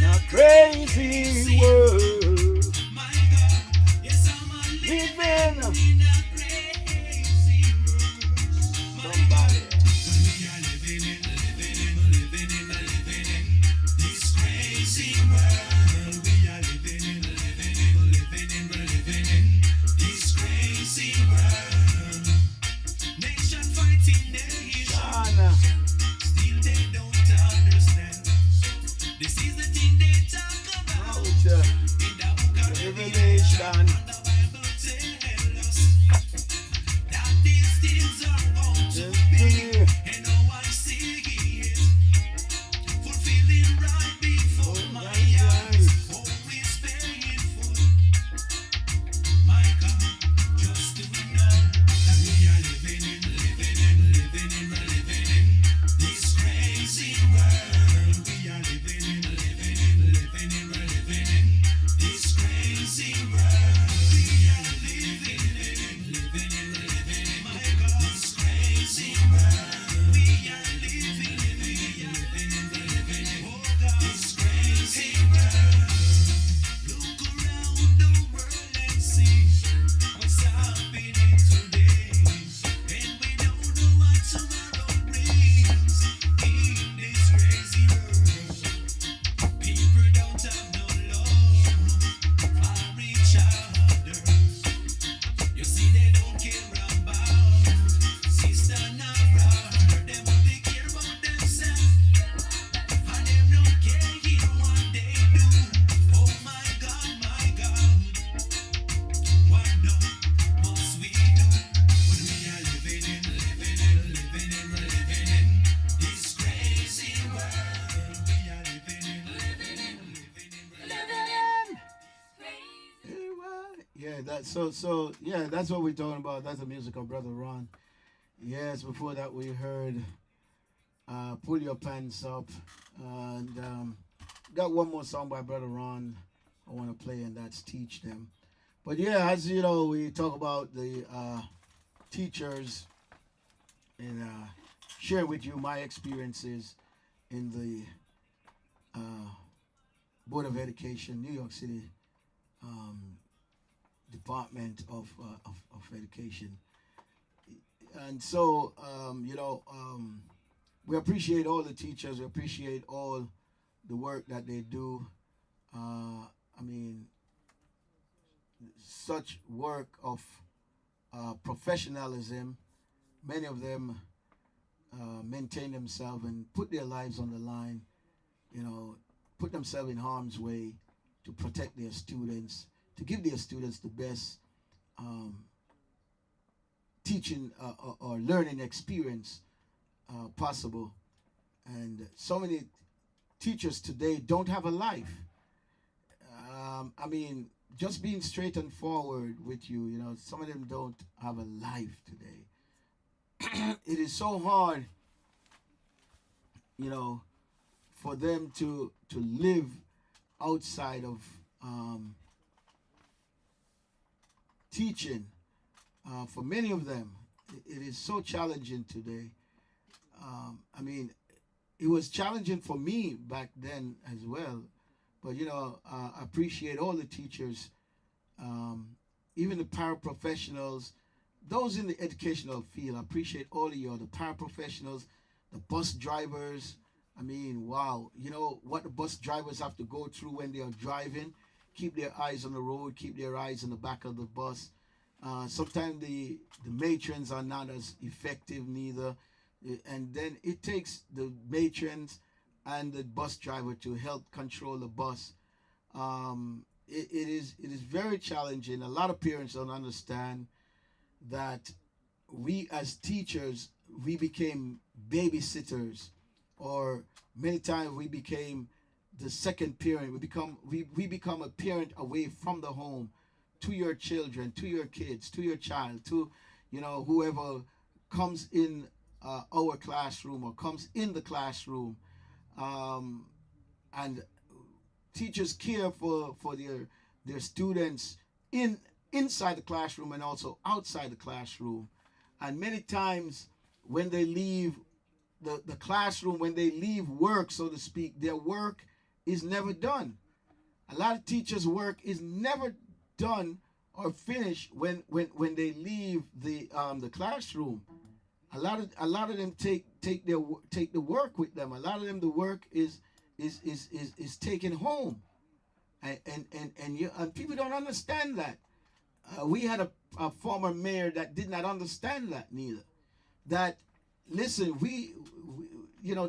a crazy world. Living somebody. China. Culture. Revelation. Destiny. Oh, my eyes. Yeah, that's what we're talking about. That's the music of Brother Ron. Yes, before that we heard Pull Your Pants Up. And got one more song by Brother Ron I want to play, and that's Teach Them. But yeah, as you know, we talk about the teachers and share with you my experiences in the Board of Education, New York City um, Department of Education. And so, we appreciate all the teachers. We appreciate all the work that they do. I mean, such work of professionalism. Many of them maintain themselves and put their lives on the line, put themselves in harm's way to protect their students, to give their students the best teaching or learning experience possible. And so many teachers today don't have a life. Just being straight and forward with you, some of them don't have a life today. It is so hard, for them to live outside of teaching. For many of them, it is so challenging today. It was challenging for me back then as well. But, I appreciate all the teachers, even the paraprofessionals, those in the educational field. I appreciate all of you, the paraprofessionals, the bus drivers. Wow. You know what the bus drivers have to go through when they are driving? Keep their eyes on the road, keep their eyes in the back of the bus. Sometimes the matrons are not as effective neither. And then it takes the matrons and the bus driver to help control the bus. It is very challenging. A lot of parents don't understand that we as teachers, we became babysitters, or many times we became the second parent. We become a parent away from the home to your children, to your kids, to your child, to whoever comes in our classroom or comes in the classroom. And teachers care for their students inside the classroom and also outside the classroom. And many times when they leave the classroom, when they leave work, so to speak, their work is never done. A lot of teachers' work is never done or finished when they leave the classroom. A lot of them take the work with them. A lot of them the work is taken home, and people don't understand that. We had a former mayor that did not understand that neither. That listen,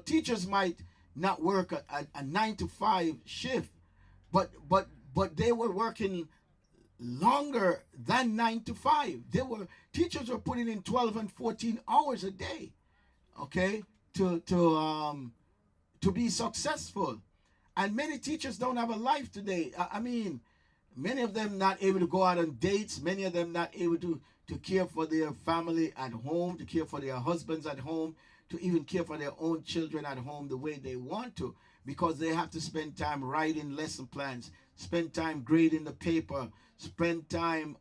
teachers might not work a 9 to 5 shift, but they were working longer than 9 to 5. Teachers were putting in 12 and 14 hours a day, okay, to be successful. And many teachers don't have a life today. I mean, many of them not able to go out on dates. Many of them not able to care for their family at home, to care for their husbands at home, to even care for their own children at home the way they want to, because they have to spend time writing lesson plans, spend time grading the paper, spend time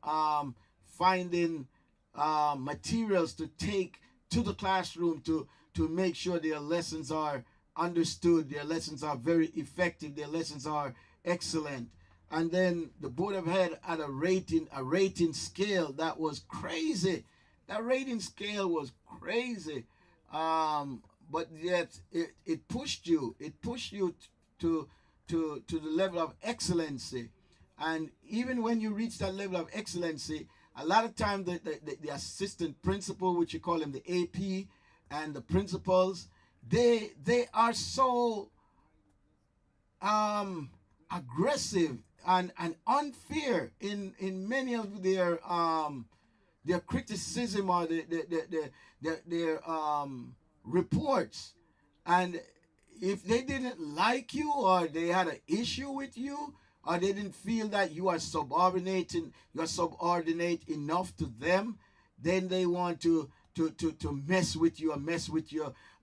finding materials to take to the classroom to make sure their lessons are understood, their lessons are very effective, their lessons are excellent. And then the Board of Head had a rating scale that was crazy. That rating scale was crazy. But yet it pushed you. It pushed you to the level of excellency. And even when you reach that level of excellency, a lot of times the assistant principal, which you call them the AP, and the principals, they are so aggressive and unfair in many of their criticism or their reports. And if they didn't like you, or they had an issue with you, or they didn't feel that you are subordinate enough to them, then they want to mess with you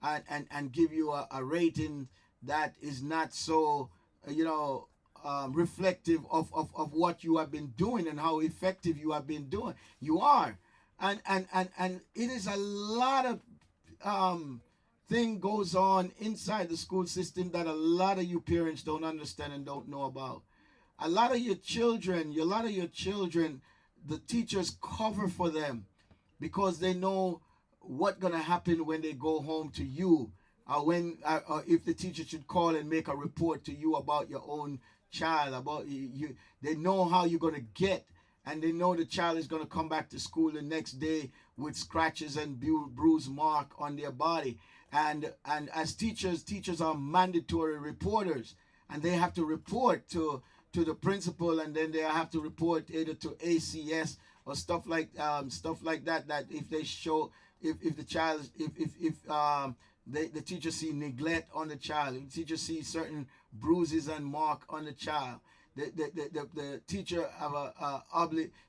and give you a rating that is not so reflective of what you have been doing and how effective you have been doing. You are, and it is a lot of thing goes on inside the school system that a lot of you parents don't understand and don't know about. A lot of your children, the teachers cover for them because they know what's gonna happen when they go home to you, or if the teacher should call and make a report to you about your own child, about you. They know how you're gonna get, and they know the child is gonna come back to school the next day with scratches and bruise mark on their body. And as teachers are mandatory reporters, and they have to report to the principal, and then they have to report either to ACS or stuff like that. That if they show if the child the teacher see neglect on the child, the teacher see certain bruises and mark on the child, the teacher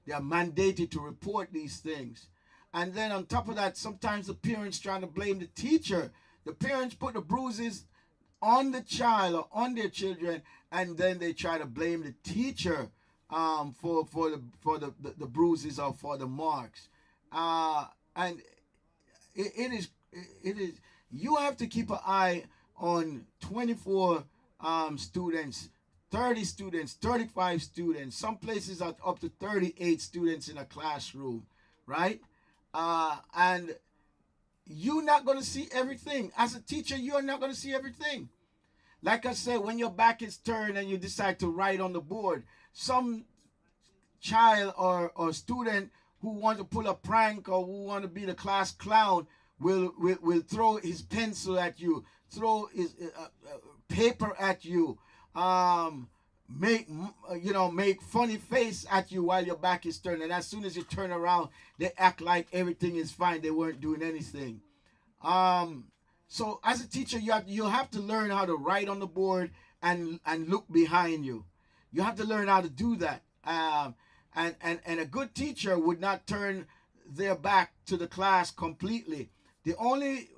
they are mandated to report these things. And then on top of that, sometimes the parents trying to blame the teacher. The parents put the bruises on the child or on their children, and then they try to blame the teacher for the bruises or for the marks. And it is you have to keep an eye on 24 students, 30 students, 35 students. Some places are up to 38 students in a classroom, right? And you're not going to see everything. As a teacher, you're not going to see everything. Like I said, when your back is turned and you decide to write on the board, some child or student who want to pull a prank or who want to be the class clown will throw his pencil at you, throw his paper at you, make funny face at you while your back is turned, and as soon as you turn around, they act like everything is fine. They weren't doing anything. So as a teacher, you have to learn how to write on the board and look behind you. You have to learn how to do that. And a good teacher would not turn their back to the class completely. The only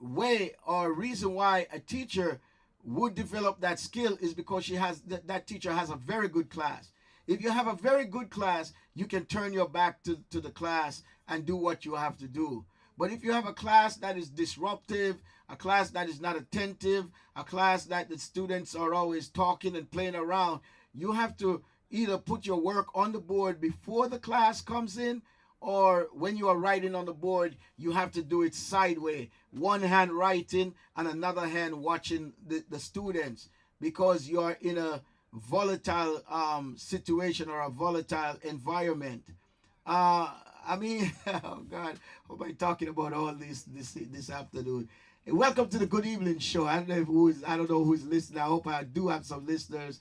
way or reason why a teacher would develop that skill is because that teacher has a very good class. If you have a very good class, you can turn your back to the class and do what you have to do. But if you have a class that is disruptive, a class that is not attentive, a class that the students are always talking and playing around. You have to either put your work on the board before the class comes in, or when you are writing on the board, you have to do it sideways. One hand writing and another hand watching the students, because you are in a volatile situation or a volatile environment. I mean, oh God, hope I'm talking about all this afternoon. And welcome to the Good Evening Show. I don't know who's listening. I hope I do have some listeners.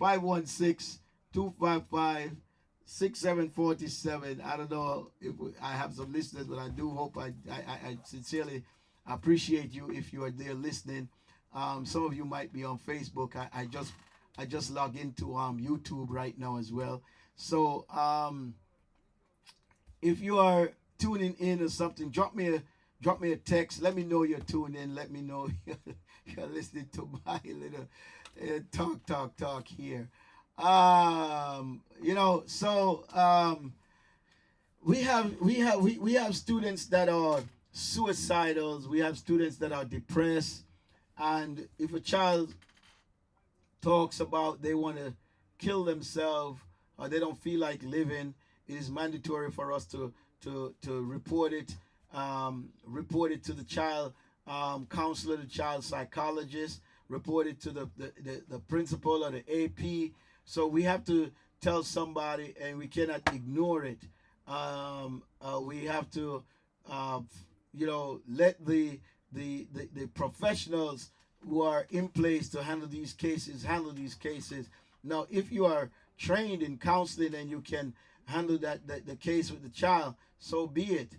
516-255-6747. I don't know if I have some listeners, but I do hope I sincerely appreciate you if you are there listening. Some of you might be on Facebook. I just log into YouTube right now as well. So if you are tuning in or something, drop me a text. Let me know you're tuning in. Let me know you're listening to my little talk here. We have students that are suicidal. We have students that are depressed, and if a child talks about they want to kill themselves or they don't feel like living, it is mandatory for us to report it. Report it to the child counselor, the child psychologist. Report it to the principal or the AP. So we have to tell somebody, and we cannot ignore it. We have to, let the professionals who are in place to handle these cases. Now, if you are trained in counseling and you can handle the case with the child, so be it.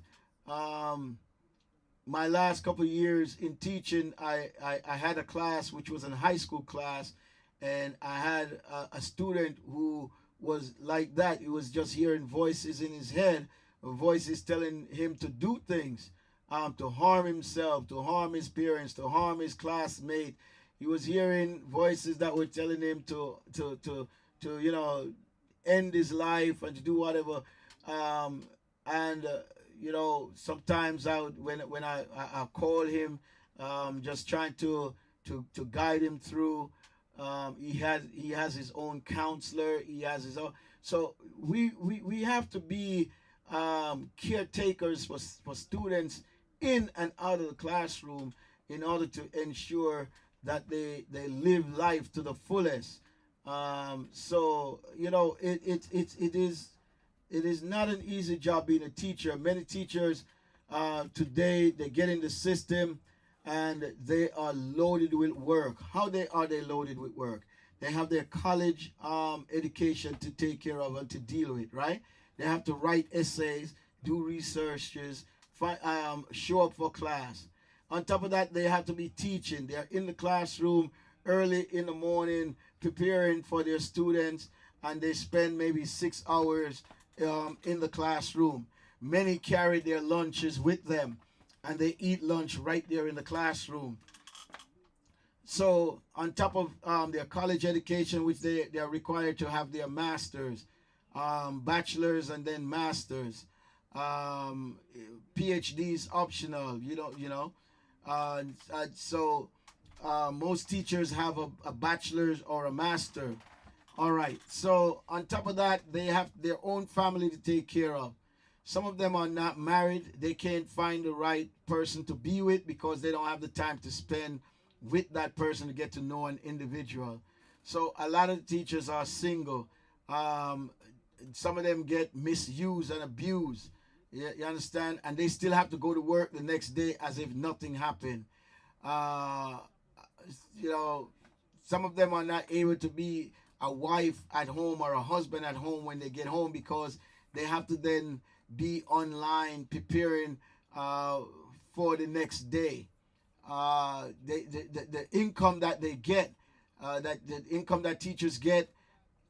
My last couple of years in teaching, I had a class which was a high school class, and I had a student who was like that. He was just hearing voices in his head, voices telling him to do things, to harm himself, to harm his parents, to harm his classmate. He was hearing voices that were telling him to end his life and to do whatever. Sometimes when I call him, just trying to guide him through. He has his own counselor. He has his own. So we have to be caretakers for students in and out of the classroom in order to ensure that they live life to the fullest. It is not an easy job being a teacher. Many teachers today, they get in the system and they are loaded with work. How are they loaded with work? They have their college education to take care of and to deal with, right? They have to write essays, do researches, show up for class. On top of that, they have to be teaching. They're in the classroom early in the morning preparing for their students, and they spend maybe 6 hours in the classroom. Many carry their lunches with them, and they eat lunch right there in the classroom. So on top of their college education, which they are required to have their masters, bachelors and then masters, PhDs optional, most teachers have a bachelor's or a master. All right. So on top of that, they have their own family to take care of. Some of them are not married. They can't find the right person to be with because they don't have the time to spend with that person to get to know an individual. So a lot of teachers are single. Some of them get misused and abused. You understand? And they still have to go to work the next day as if nothing happened. Some of them are not able to be a wife at home or a husband at home when they get home because they have to then be online preparing for the next day. The income that they get, the income that teachers get,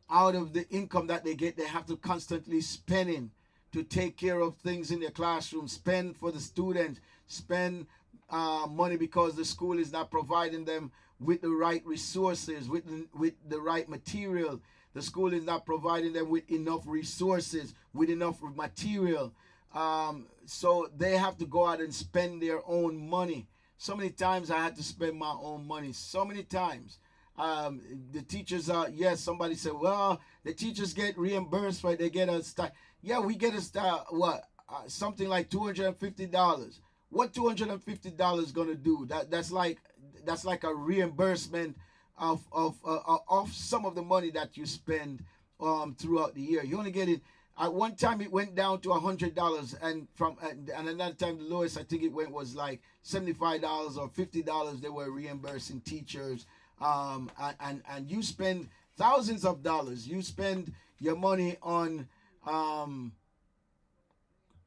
out of the income that they get, they have to constantly spending to take care of things in their classroom, spend for the students, spend money because the school is not providing them with the right resources, with the right material. The school is not providing them with enough resources, with enough material. So they have to go out and spend their own money. So many times I had to spend my own money. So many times. The teachers are, yes, somebody said, well, the teachers get reimbursed for it. They get a start. Yeah, we get a start, what? Something like $250. What $250 gonna do? That's like a reimbursement of some of the money that you spend throughout the year. You only get it. At one time it went down to $100, and another time the lowest I think it went was like $75 or $50. They were reimbursing teachers, and you spend thousands of dollars. You spend your money on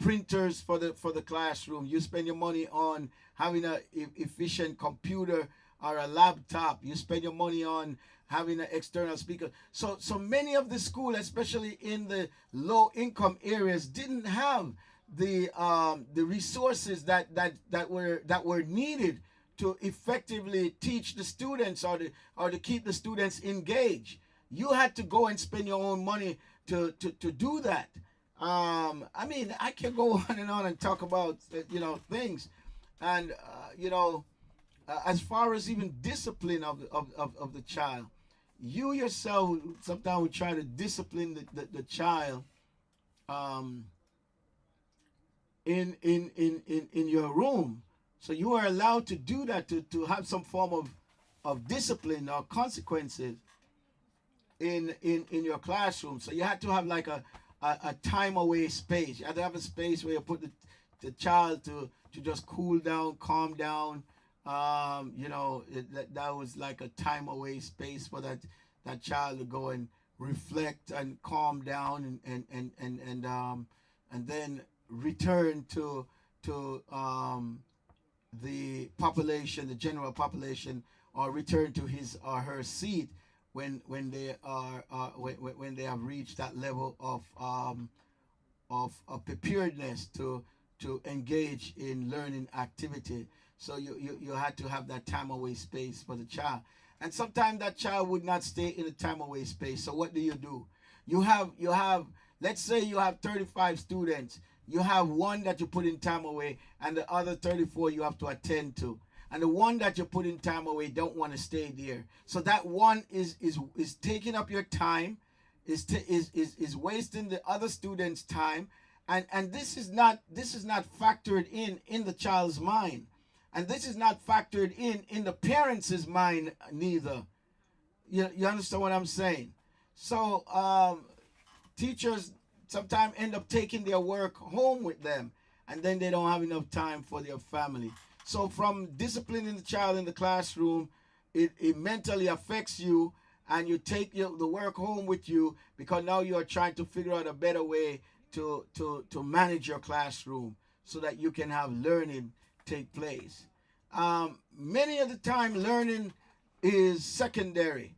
printers for the classroom. You spend your money on having a efficient computer or a laptop. You spend your money on having an external speaker. So many of the school, especially in the low income areas, didn't have the resources that were needed to effectively teach the students or to keep the students engaged. You had to go and spend your own money to do that. I mean, I can go on and talk about things, and as far as even discipline of the child, you yourself sometimes would try to discipline the child in your room. So you are allowed to do that, to have some form of discipline or consequences in your classroom. So you had to have like a time away space. You had to have a space where you put the child to just cool down, calm down. That was like a time away space for that child to go and reflect and calm down and then return to the population, the general population, or return to his or her seat when they are when they have reached that level of preparedness to engage in learning activity. So you had to have that time away space for the child. And sometimes that child would not stay in the time away space. So what do? You have let's say you have 35 students. You have one that you put in time away, and the other 34 you have to attend to. And the one that you put in time away don't want to stay there. So that one is taking up your time, is wasting the other students' time, and this is not factored in the child's mind. And this is not factored in the parents' mind neither. You understand what I'm saying? So teachers sometimes end up taking their work home with them, and then they don't have enough time for their family. So from disciplining the child in the classroom, it mentally affects you, and you take the work home with you, because now you are trying to figure out a better way to manage your classroom so that you can have learning take place. Many of the time learning is secondary.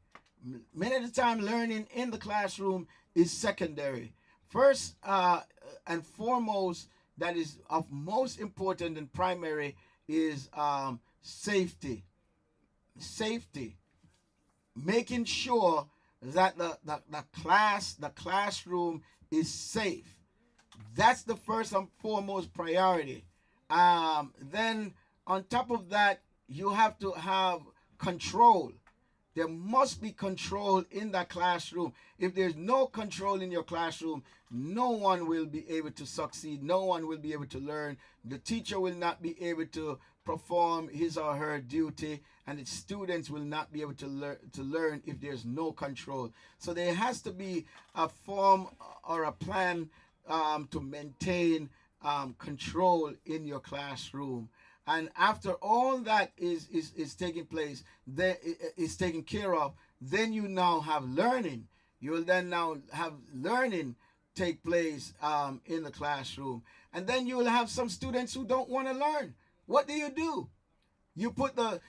Many of the time learning in the classroom is secondary. First and foremost, that is of most important and primary, is safety. Safety. Making sure that the classroom is safe. That's the first and foremost priority. Then on top of that, you have to have control. There must be control in that classroom. If there's no control in your classroom, no one will be able to succeed. No one will be able to learn. The teacher will not be able to perform his or her duty, and the students will not be able to learn if there's no control. So there has to be a form or a plan to maintain control in your classroom. And after all that is taking place, is taken care of, then you now have learning. You will then now have learning take place in the classroom. And then you will have some students who don't want to learn. What do? You put the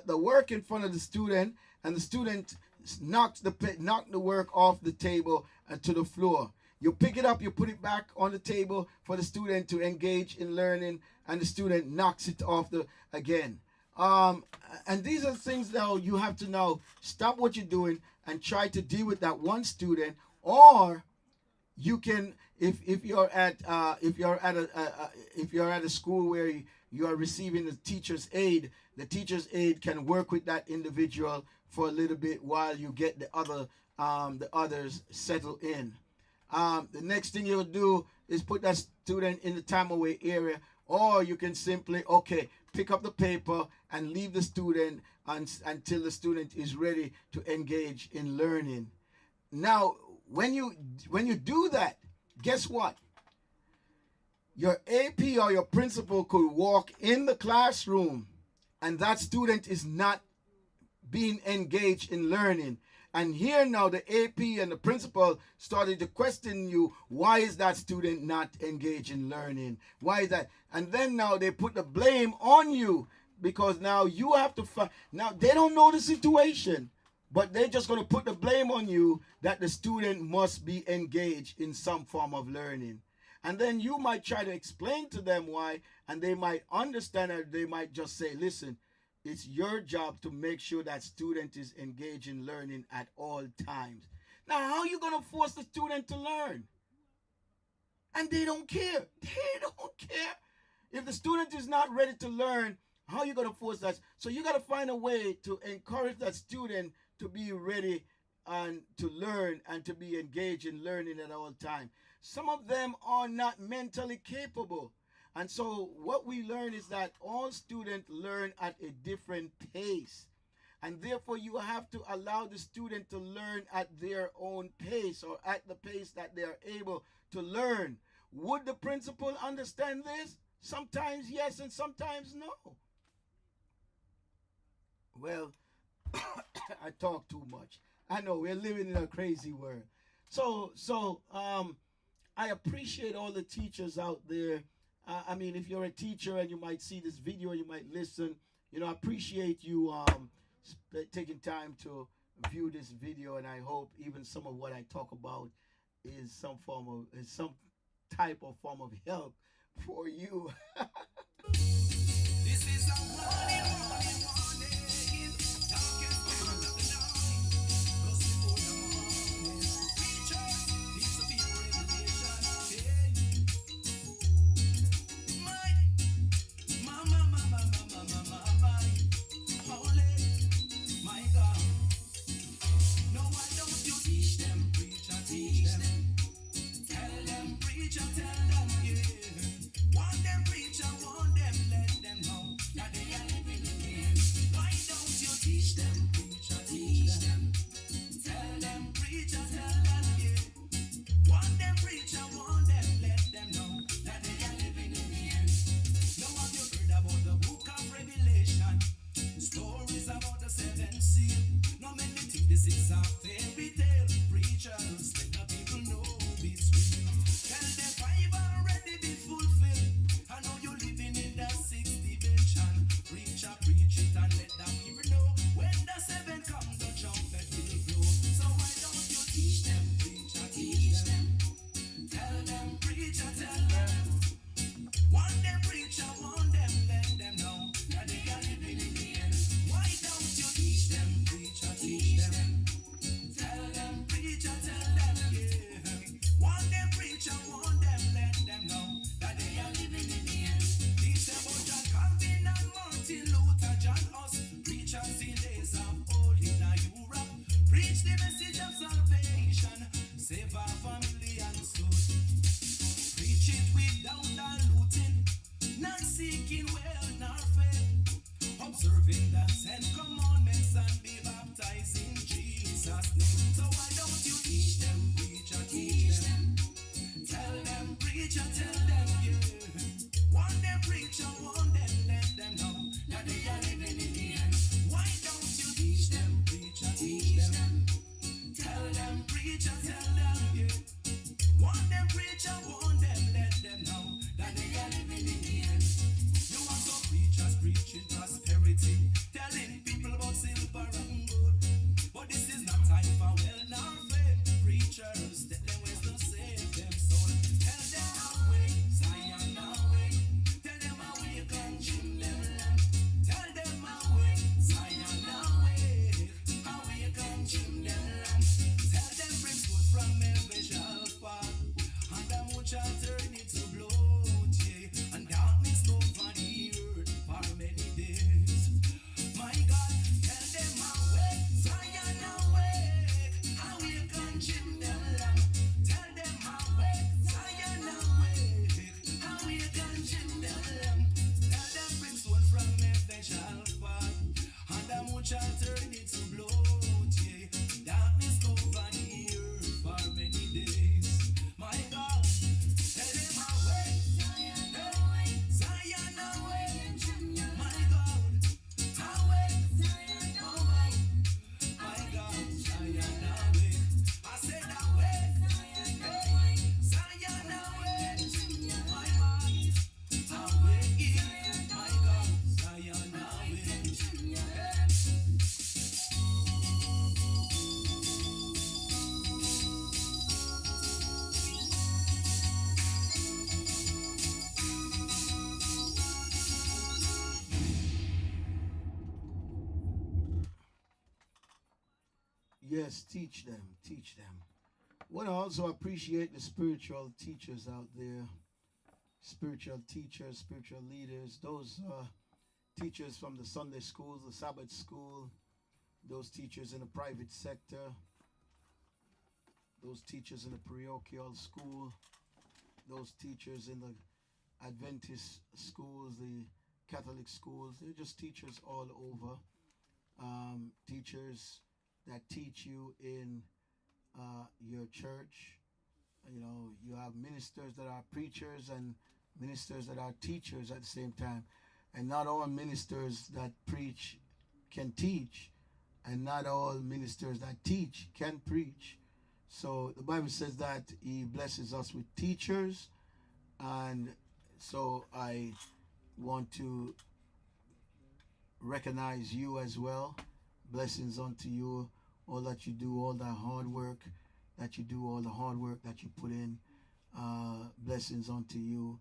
work in front of the student, and the student knocks the work off the table to the floor. You pick it up, you put it back on the table for the student to engage in learning, and the student knocks it off again. And these are things that you have to now stop what you're doing and try to deal with that one student. Or you can, if you're at a school where you are receiving the teacher's aid. The teacher's aid can work with that individual for a little bit while you get the others settled in. The next thing you'll do is put that student in the time away area, or you can simply, okay, pick up the paper and leave the student until the student is ready to engage in learning. Now, when you do that, guess what? Your AP or your principal could walk in the classroom and that student is not being engaged in learning. And here now the AP and the principal started to question you, why is that student not engaged in learning? Why is that? And then now they put the blame on you because now you have to find. Now they don't know the situation, but they're just going to put the blame on you that the student must be engaged in some form of learning. And then you might try to explain to them why, and they might understand, and they might just say, listen, it's your job to make sure that student is engaged in learning at all times. Now, how are you going to force the student to learn? And they don't care. They don't care. If the student is not ready to learn, how are you going to force that? So you got to find a way to encourage that student to be ready and to learn and to be engaged in learning at all times. Some of them are not mentally capable. And so what we learn is that all students learn at a different pace. And therefore you have to allow the student to learn at their own pace, or at the pace that they are able to learn. Would the principal understand this? Sometimes yes, and sometimes no. Well, I talk too much. I know we're living in a crazy world. So I appreciate all the teachers out there. I mean, if you're a teacher and you might see this video, you might listen. You know, I appreciate you taking time to view this video, and I hope even some of what I talk about is some type of form of help for you. This is a warning, warning, warning. Darkest part of the night. Cause before the morning, preachers, these are people revelation. Hey. My. Holy, my God. No, why don't you teach them, preacher, teach them. Tell them, preacher, tell them, yeah. Want them, preacher, want them, let them know that they are living in him. Why don't you teach them, preacher, teach them. Tell them, preacher, tell them, yeah. Want them, preacher, want them, let them know that they are living in him. Now have you heard about the book of Revelation? Stories about the seven seal. No many think this is a fairy tale. Preachers, let the people know it's real. Tell them five already been fulfilled. I know you living in the sixth dimension. Preacher, preach it and let the people know. When the seven comes, the trumpet will blow. So why don't you teach them, preacher, teach them. Tell them, preacher, tell them. Want them, preacher, want them, let them know that they are living in the end. Why don't you teach them, preacher, teach them. Tell them, preacher, tell them, yeah. Want them, preacher, want them, let them know that they are living in the end. Teach them about John Calvin and Martin Luther, John Huss, preachers in days of old in Europe. Preach the message of salvation, save our family and soul. Preach it without diluting, not seeking wealth nor fame. Observing the 10 commandments and be baptized in Jesus' name. So why don't you teach them, preacher, teach them. Tell them, preacher, tell them, yeah. Want them, preacher, want them, let them know that they are living in the end. Why don't you teach them, preacher, teach them. Tell them, preacher, tell them, yeah. Want them, preacher, want them, let them know that they are living in the end. You want some preachers preaching prosperity, telling people about silver and gold. But this is not time for wealth nor fame. Preachers, tell them ways to save them soul. Tell them how way, Zion how way. Tell them how way, consume them land. Tell them how way, Zion how way. How way, consume them land. Tell them bring food from every shall fall, and the moon shall turn it to blood, yeah. Yes, teach them, teach them. Want to also appreciate the spiritual teachers out there, spiritual teachers, spiritual leaders, those teachers from the Sunday schools, the Sabbath school, those teachers in the private sector, those teachers in the parochial school, those teachers in the Adventist schools, the Catholic schools. They're just teachers all over. Teachers that teach you in your church. You know, you have ministers that are preachers and ministers that are teachers at the same time. And not all ministers that preach can teach, and not all ministers that teach can preach. So the Bible says that he blesses us with teachers, and so I want to recognize you as well. Blessings unto you, all that you do, all that hard work that you do, all the hard work that you put in. Blessings unto you.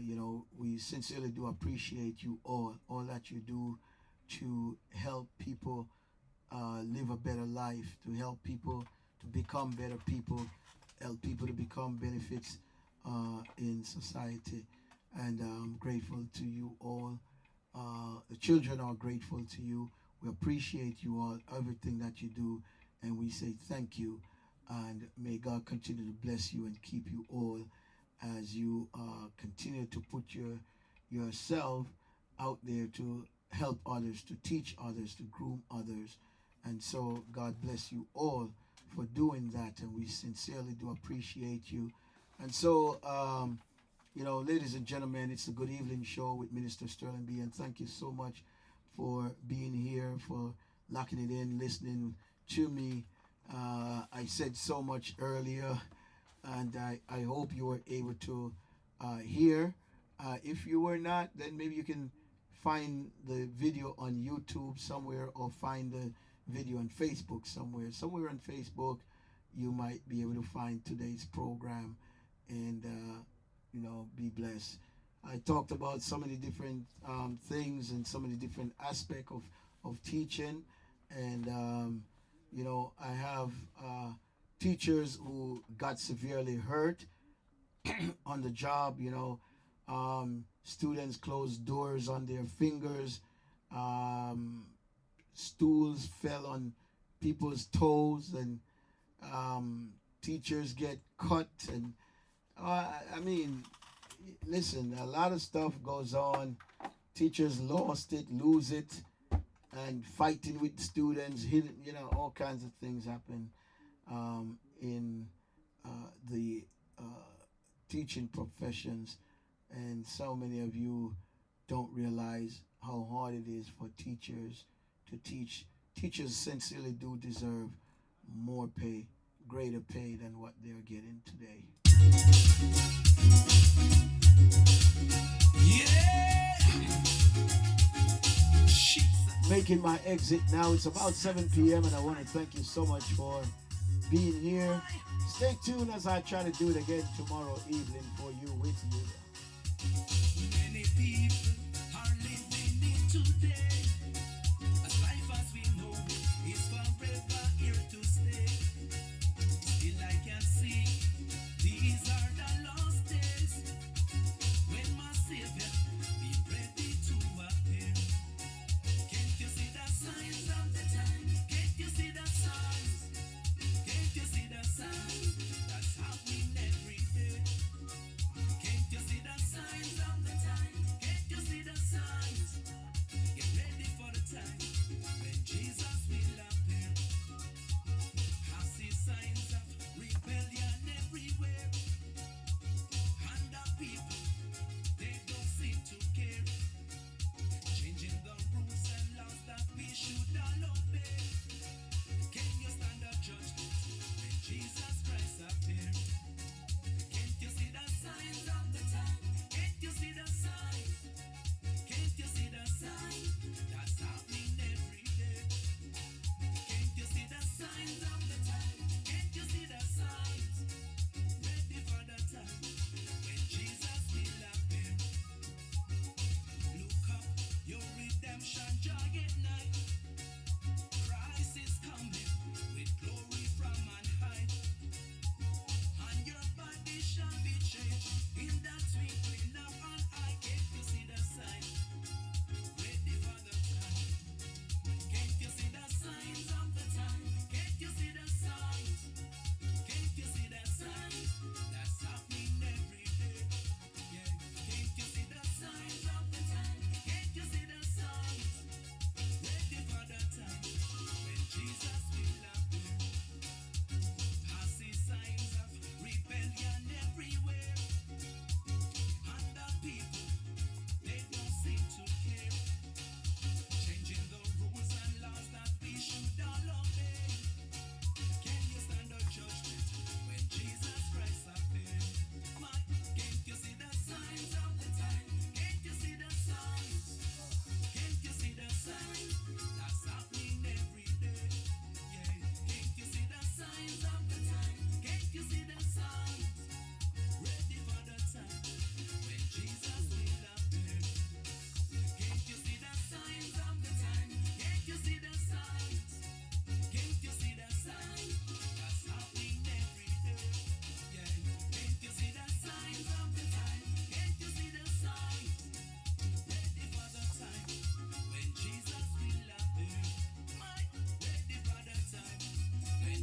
You know, we sincerely do appreciate you all that you do to help people live a better life, to help people to become better people, help people to become benefits in society. And I'm grateful to you all. The children are grateful to you. We appreciate you all, everything that you do, and we say thank you. And may God continue to bless you and keep you all as you continue to put yourself out there to help others, to teach others, to groom others. And so God bless you all for doing that, and we sincerely do appreciate you. And so, you know, ladies and gentlemen, it's a Good Evening Show with Minister Sterling B. And thank you so much for being here, for locking it in, listening to me. I said so much earlier, and I hope you were able to hear. If you were not, then maybe you can find the video on YouTube somewhere, or find the video on Facebook somewhere. Somewhere on Facebook, you might be able to find today's program, and you know, be blessed. I talked about so many different things and so many different aspects of teaching, and you know, I have teachers who got severely hurt on the job. You know, students closed doors on their fingers. Stools fell on people's toes, and teachers get cut. And I mean, listen, a lot of stuff goes on. Teachers lost it, lose it, and fighting with students, hitting, you know, all kinds of things happen in the teaching professions. And so many of you don't realize how hard it is for teachers to teach. Teachers sincerely do deserve more pay, greater pay than what they're getting today. Yeah. Making my exit now. It's about 7 p.m. and I want to thank you so much for being here. Stay tuned as I try to do it again tomorrow evening for you, with you. Many people are living it today. As life as we know is forever here to stay. Still I can see these are the last days when my Savior be ready to appear. Can't you see the signs of the time? Can't you see the signs? Can't you see the signs that's happening every day? Can't you see the signs of the time? Can't you see the signs? Get ready.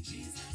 Jesus.